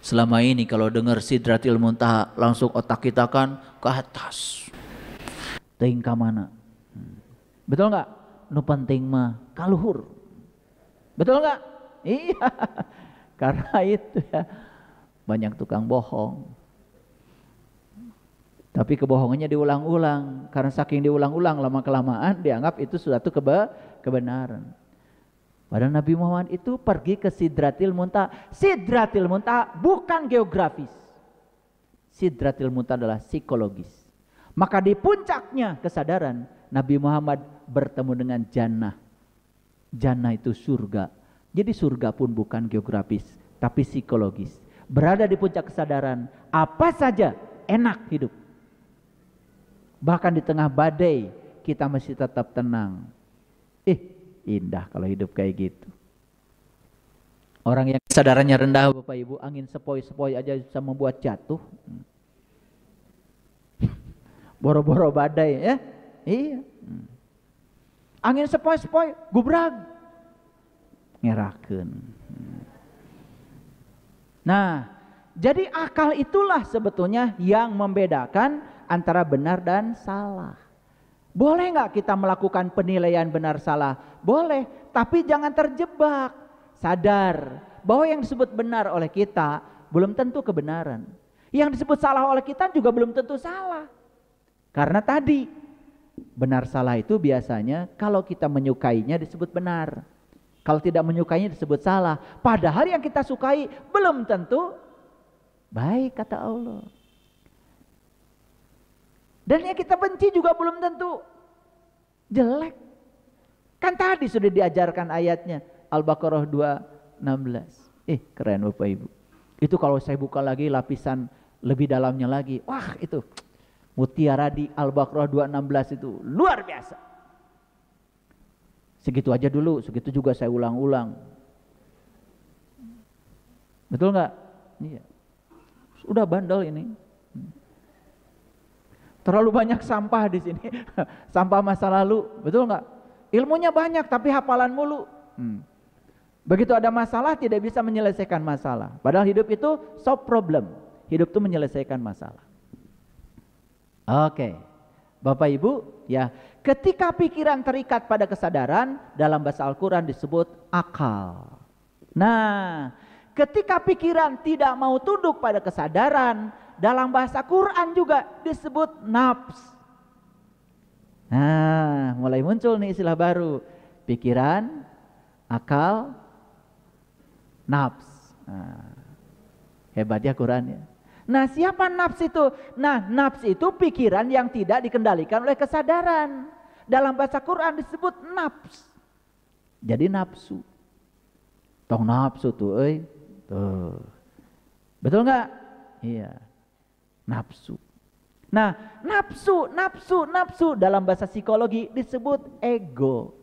Selama ini kalau dengar Sidratil Muntaha langsung otak kita kan ke atas. Teuing ka mana? Betul nggak? Nu penting mah kaluhur. Betul nggak? Iya. Karena itu ya banyak tukang bohong. Tapi kebohongannya diulang-ulang. Karena saking diulang-ulang lama kelamaan dianggap itu suatu kebenaran. Padahal Nabi Muhammad itu pergi ke Sidratil Muntaha. Sidratil Muntaha bukan geografis. Sidratil Muntaha adalah psikologis. Maka di puncaknya kesadaran Nabi Muhammad bertemu dengan jannah. Jannah itu surga. Jadi surga pun bukan geografis, tapi psikologis. Berada di puncak kesadaran, apa saja enak hidup. Bahkan di tengah badai kita masih tetap tenang. Indah kalau hidup kayak gitu. Orang yang kesadarannya rendah Bapak Ibu, angin sepoi-sepoi aja bisa membuat jatuh. Boro-boro badai ya. Iya. Angin sepoi-sepoi gubrag. Ngerakeun. Nah, jadi akal itulah sebetulnya yang membedakan antara benar dan salah. Boleh nggak kita melakukan penilaian benar salah? Boleh, tapi jangan terjebak. Sadar bahwa yang disebut benar oleh kita belum tentu kebenaran. Yang disebut salah oleh kita juga belum tentu salah. Karena tadi benar salah itu biasanya kalau kita menyukainya disebut benar. Kalau tidak menyukainya disebut salah. Padahal yang kita sukai belum tentu baik kata Allah. Dan yang kita benci juga belum tentu jelek. Kan tadi sudah diajarkan ayatnya Al-Baqarah 2:16. Keren Bapak Ibu. Itu kalau saya buka lagi lapisan lebih dalamnya lagi. Wah itu mutiara di Al-Baqarah 2:16 itu luar biasa. Segitu aja dulu, segitu juga saya ulang-ulang. Betul nggak? Iya. Udah bandel ini. Terlalu banyak sampah di sini. Sampah masa lalu, betul nggak? Ilmunya banyak tapi hafalan mulu. Begitu ada masalah tidak bisa menyelesaikan masalah. Padahal hidup itu solve problem. Hidup itu menyelesaikan masalah. Oke. Bapak Ibu, ya, ketika pikiran terikat pada kesadaran, dalam bahasa Al-Quran disebut akal. Nah, ketika pikiran tidak mau tunduk pada kesadaran, dalam bahasa Quran juga disebut nafs. Nah, mulai muncul nih istilah baru. Pikiran, akal, nafs. Nah, hebat ya Quran ya. Nah, siapa nafs itu? Nah, nafs itu pikiran yang tidak dikendalikan oleh kesadaran. Dalam bahasa Quran disebut nafs. Jadi nafsu. Tong nafsu tuh, tuh. Betul nggak? Iya. Nafsu. Nah, nafsu dalam bahasa psikologi disebut ego.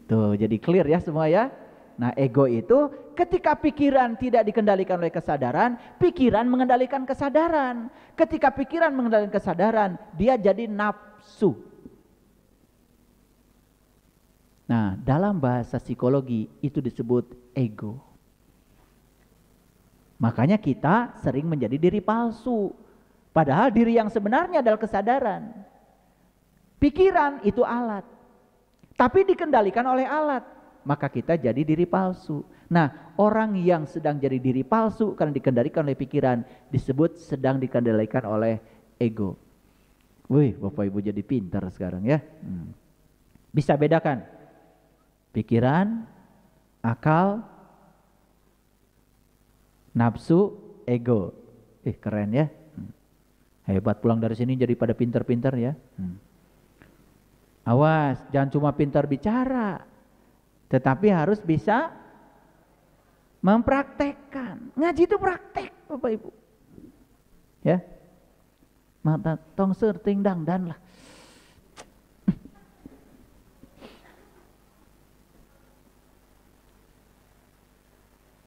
Tuh, jadi clear ya semua ya. Nah, ego itu ketika pikiran tidak dikendalikan oleh kesadaran, pikiran mengendalikan kesadaran. Ketika pikiran mengendalikan kesadaran, dia jadi nafsu. Nah, dalam bahasa psikologi itu disebut ego. Makanya kita sering menjadi diri palsu. Padahal diri yang sebenarnya adalah kesadaran. Pikiran itu alat. Tapi dikendalikan oleh alat. Maka kita jadi diri palsu. Nah, orang yang sedang jadi diri palsu karena dikendalikan oleh pikiran disebut sedang dikendalikan oleh ego. Wih, Bapak Ibu jadi pintar sekarang ya. Bisa bedakan pikiran, akal, nafsu, ego. Keren ya. Hebat, pulang dari sini jadi pada pintar-pintar ya. Awas, jangan cuma pintar bicara, tetapi harus bisa mempraktekkan. Ngaji itu praktek Bapak Ibu. Ya. Mata tong serting dangdan lah.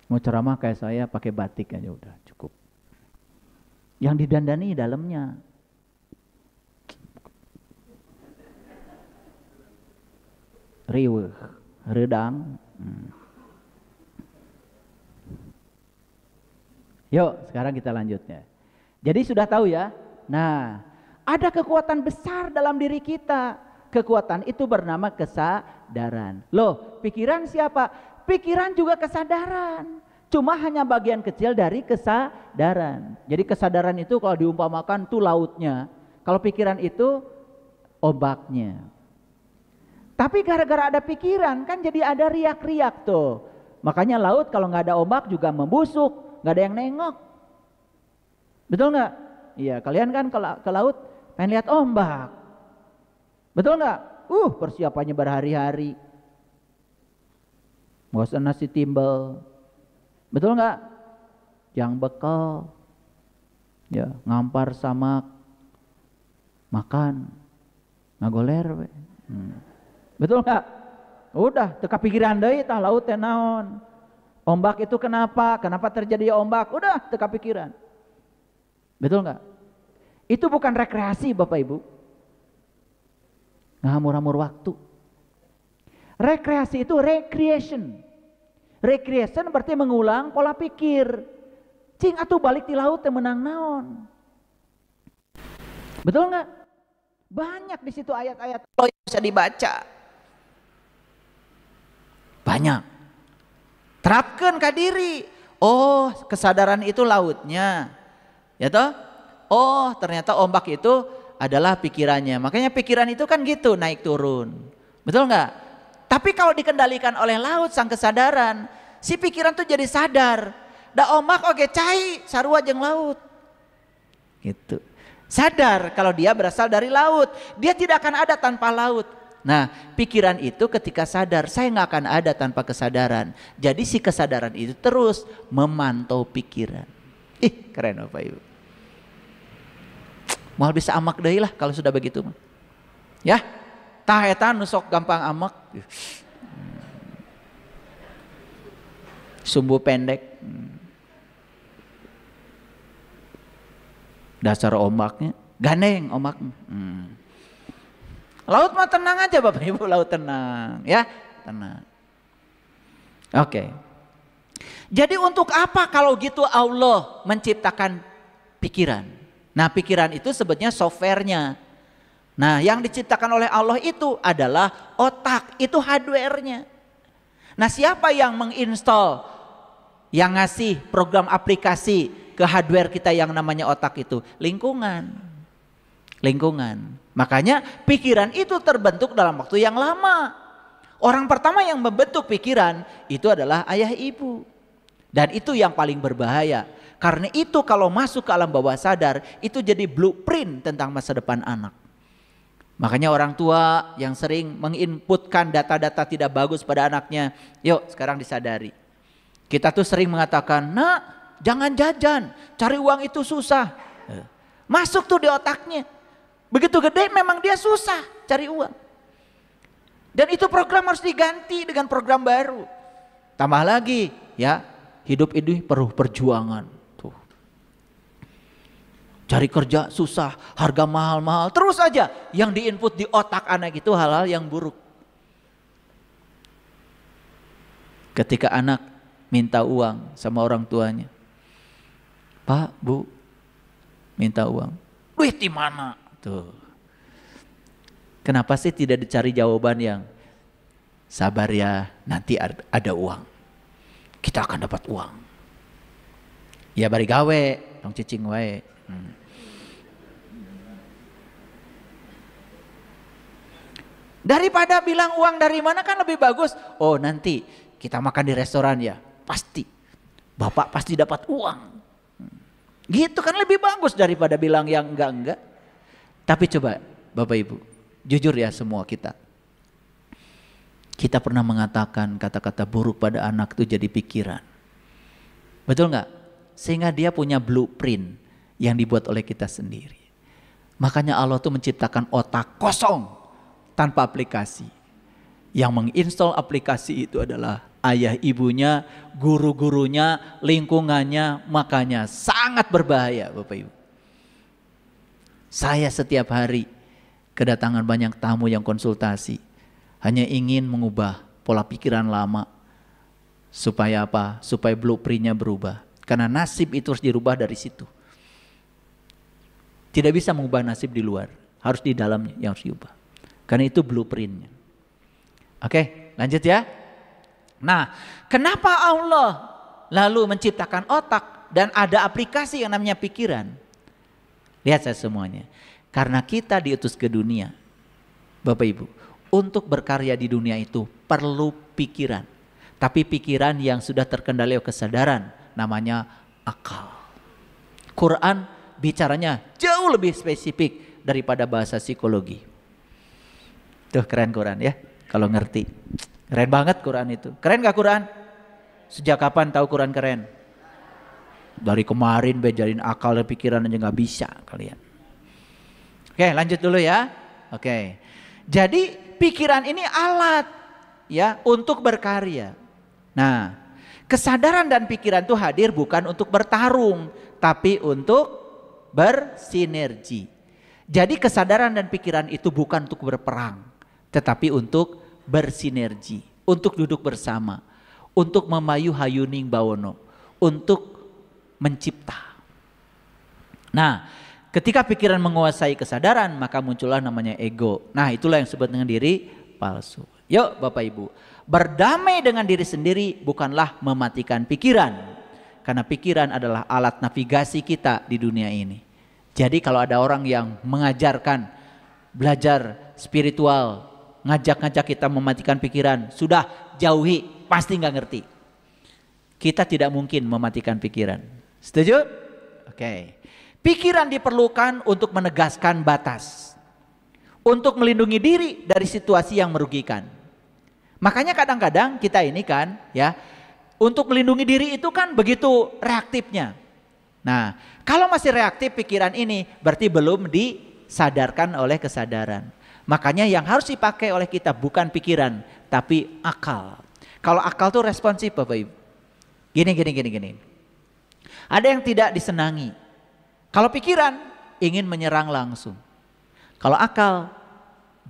Mau ceramah kayak saya pakai batik aja udah cukup. Yang didandani dalamnya. Riweuh, redang. Yuk sekarang kita lanjutnya. Jadi sudah tahu ya. Nah, ada kekuatan besar dalam diri kita. Kekuatan itu bernama kesadaran. Loh, pikiran siapa? Pikiran juga kesadaran. Cuma hanya bagian kecil dari kesadaran. Jadi kesadaran itu kalau diumpamakan tuh lautnya. Kalau pikiran itu ombaknya. Tapi gara-gara ada pikiran kan jadi ada riak-riak tuh. Makanya laut kalau nggak ada ombak juga membusuk, nggak ada yang nengok. Betul nggak? Iya, kalian kan ke laut pengen lihat ombak. Betul nggak? Persiapannya berhari-hari. Bosan nasi timbel. Betul nggak? Yang bekal. Ya, ngampar samak. Makan. Ngagoler. Betul nggak? Udah, teka pikiran deui tah laut teh naon. Ombak itu kenapa? Kenapa terjadi ombak? Udah, teka pikiran. Betul nggak? Itu bukan rekreasi Bapak Ibu. Ngamur-ngamur waktu. Rekreasi itu recreation. Recreation berarti mengulang pola pikir. Cing atuh balik di laut teh menang naon. Betul nggak? Banyak di situ ayat-ayat yang bisa dibaca. Banyak. Terapkan ke diri. Oh, kesadaran itu lautnya. Ya toh? Oh, ternyata ombak itu adalah pikirannya. Makanya pikiran itu kan gitu, naik turun. Betul nggak? Tapi kalau dikendalikan oleh laut sang kesadaran, si pikiran tuh jadi sadar. Da ombak oge cai sarua jeung laut. Gitu. Sadar kalau dia berasal dari laut. Dia tidak akan ada tanpa laut. Nah, pikiran itu ketika sadar, saya nggak akan ada tanpa kesadaran. Jadi si kesadaran itu terus memantau pikiran. Keren Bapak Ibu. Mau bisa amak deui lah kalau sudah begitu mah. Ya, tah eta nu sok gampang amak. Sumbu pendek. Dasar ombaknya, gandeng ombaknya. Laut mah tenang aja Bapak Ibu, laut tenang, ya, tenang. Oke. Jadi untuk apa kalau gitu Allah menciptakan pikiran? Nah, pikiran itu sebetulnya softwarenya. Nah, yang diciptakan oleh Allah itu adalah otak, itu hardwarenya. Nah, siapa yang menginstall, yang ngasih program aplikasi ke hardware kita yang namanya otak itu? Lingkungan. Lingkungan. Makanya pikiran itu terbentuk dalam waktu yang lama. Orang pertama yang membentuk pikiran itu adalah ayah ibu. Dan itu yang paling berbahaya. Karena itu kalau masuk ke alam bawah sadar, itu jadi blueprint tentang masa depan anak. Makanya orang tua yang sering menginputkan data-data tidak bagus pada anaknya, yuk sekarang disadari. Kita tuh sering mengatakan, nak jangan jajan, cari uang itu susah. Masuk tuh di otaknya. Begitu gede memang dia susah cari uang. Dan itu program harus diganti dengan program baru. Tambah lagi ya, hidup ini perlu perjuangan. Tuh. Cari kerja susah, harga mahal-mahal, terus aja yang diinput di otak anak itu hal-hal yang buruk. Ketika anak minta uang sama orang tuanya, Pak, Bu, minta uang. Duit di mana? Tuh. Kenapa sih tidak dicari jawaban yang sabar ya, nanti ada uang. Kita akan dapat uang. Ya bari gawe, tong cicing wae. Daripada bilang uang dari mana kan lebih bagus. Oh nanti kita makan di restoran ya, pasti. Bapak pasti dapat uang. Gitu kan lebih bagus daripada bilang yang enggak. Tapi coba Bapak Ibu, jujur ya semua kita. Kita pernah mengatakan kata-kata buruk pada anak itu jadi pikiran. Betul nggak? Sehingga dia punya blueprint yang dibuat oleh kita sendiri. Makanya Allah tuh menciptakan otak kosong tanpa aplikasi. Yang menginstal aplikasi itu adalah ayah ibunya, guru-gurunya, lingkungannya. Makanya sangat berbahaya Bapak Ibu. Saya setiap hari kedatangan banyak tamu yang konsultasi. Hanya ingin mengubah pola pikiran lama. Supaya apa? Supaya blueprintnya berubah. Karena nasib itu harus dirubah dari situ. Tidak bisa mengubah nasib di luar, harus di dalamnya yang harus diubah. Karena itu blueprintnya. Oke, lanjut ya. Nah, kenapa Allah lalu menciptakan otak dan ada aplikasi yang namanya pikiran? Lihat saya semuanya. Karena kita diutus ke dunia, Bapak Ibu, untuk berkarya di dunia itu perlu pikiran. Tapi pikiran yang sudah terkendali oleh kesadaran, namanya akal. Quran bicaranya jauh lebih spesifik daripada bahasa psikologi. Tuh keren Quran ya, kalau ngerti. Keren banget Quran itu. Keren gak Quran? Sejak kapan tahu Quran keren? Dari kemarin bejarin akal dan pikiran aja gak bisa kalian. Oke, lanjut dulu ya. Oke. Jadi pikiran ini alat ya untuk berkarya. Nah, kesadaran dan pikiran itu hadir bukan untuk bertarung, tapi untuk bersinergi. Jadi kesadaran dan pikiran itu bukan untuk berperang, tetapi untuk bersinergi, untuk duduk bersama, untuk memayu hayuning bawono, untuk mencipta. Nah, ketika pikiran menguasai kesadaran, maka muncullah namanya ego. Nah, itulah yang disebut dengan diri palsu. Yuk Bapak Ibu, berdamai dengan diri sendiri bukanlah mematikan pikiran. Karena pikiran adalah alat navigasi kita di dunia ini. Jadi kalau ada orang yang mengajarkan belajar spiritual, ngajak-ngajak kita mematikan pikiran, sudah jauhi, pasti nggak ngerti. Kita tidak mungkin mematikan pikiran. Setuju? Oke. Pikiran diperlukan untuk menegaskan batas, untuk melindungi diri dari situasi yang merugikan. Makanya kadang-kadang kita ini kan ya, untuk melindungi diri itu kan begitu reaktifnya. Nah, kalau masih reaktif pikiran ini berarti belum disadarkan oleh kesadaran. Makanya yang harus dipakai oleh kita bukan pikiran, tapi akal. Kalau akal tuh responsif Bapak Ibu. Gini. Ada yang tidak disenangi. Kalau pikiran ingin menyerang langsung. Kalau akal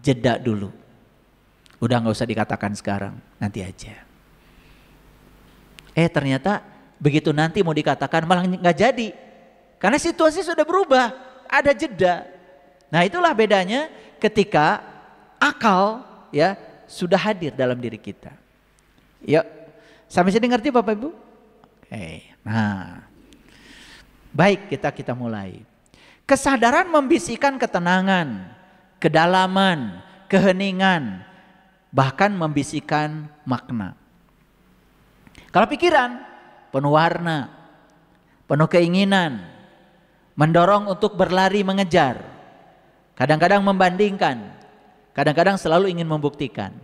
jeda dulu. Udah gak usah dikatakan sekarang, nanti aja. Ternyata begitu nanti mau dikatakan malah gak jadi. Karena situasi sudah berubah, ada jeda. Nah itulah bedanya ketika akal ya sudah hadir dalam diri kita. Yuk, sampai sini ngerti Bapak Ibu? Nah, baik kita mulai. Kesadaran membisikkan ketenangan, kedalaman, keheningan, bahkan membisikkan makna. Kalau pikiran penuh warna, penuh keinginan, mendorong untuk berlari mengejar, kadang-kadang membandingkan, kadang-kadang selalu ingin membuktikan.